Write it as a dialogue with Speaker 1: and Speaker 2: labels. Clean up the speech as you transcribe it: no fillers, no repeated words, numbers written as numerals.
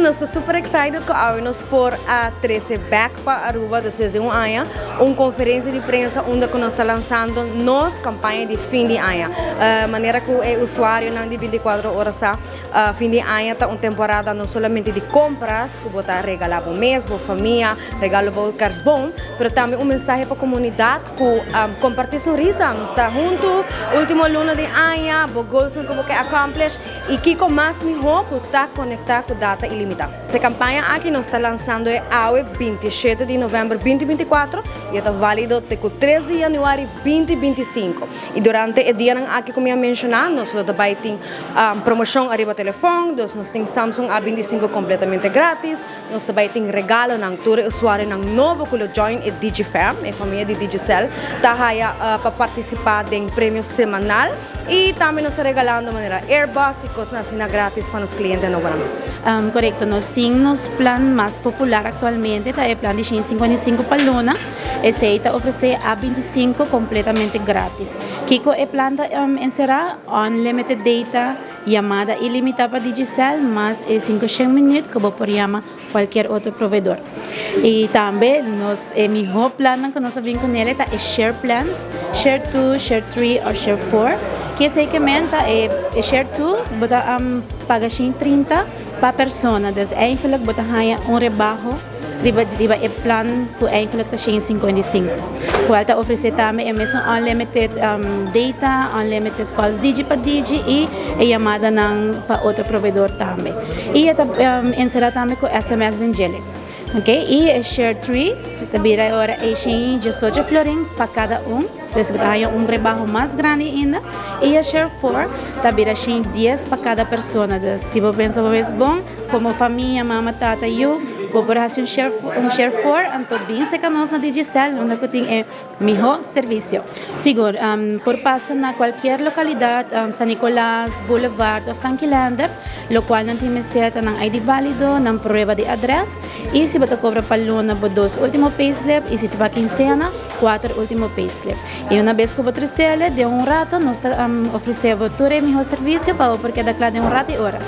Speaker 1: nós estamos super excited com a nos por a 13 back para Aruba depois de ano, uma conferência de prensa onde nós estamos lançando nossa campanha de fim de ano. Maneira que o usuário não de 24 horas fim de ano está uma temporada não somente de compras, que botar regalar para o mês, para a família, regalo para o caras bom, mas também mensagem para a comunidade que compartilhar sorriso, nós está junto, último luna de ano, o goals que você accomplish e que com mais melhor que está conectado com data ilimitada. Essa campanha aqui nós está lançando é ao 27 de novembro 2024 e está válido até o 13 de janeiro 2025. E durante o dia aqui como eu mencionei, nós também temos promoção arriba telefone, nós temos Samsung A25 completamente grátis, nós também temos regalo ng tour usuário ng novo que join e DigiFam, a família de Digicel, para participar em prêmio semanal e também nós regalando maneira Airbox e coisas assim grátis para os clientes no verão.
Speaker 2: Correcto, nós temos plan mais popular atualmente, é o plan de 155 para Luna, esse está oferece A25 completamente grátis. Kiko é plan encerrar unlimited data, chamada ilimitada para Digicel, mais 500 minutos que você chamar qualquer outro provedor. E também nós é melhor plano que nós vimos com ele é share plans, share 2, share 3 ou share 4. Que esse equipamento é share 2, você paga 30 para pessoa, então eigenlijk você ganha rebaixo riba é plano que eigenlijk está 55. Qual está oferecendo também é mesmo unlimited data, unlimited calls digi para digi e chamada para outro provedor também. E está encerrado também com SMS de Angelic. Okay? E share 3, também agora é 18 florin para cada Depois hay rebaixo mais grande ainda. E a share 4, também 10 para cada pessoa. Se você pensa que é bom, como família, mama, tata, eu, vou fazer share 4, então bem se que nós na Digicel, onde tem melhor serviço. Seguro, por passar na qualquer localidade, San Nicolás, Boulevard ou Tanquilander, lo qual não tem meseta ng ID válido, ng prueba de address, e se você cobra para luna, 2 último payslip, e se tiver quincena, 4 último payslip. E uma vez que você recebe, de rato, nós oferecemos todo o melhor serviço para porque da de rato e hora.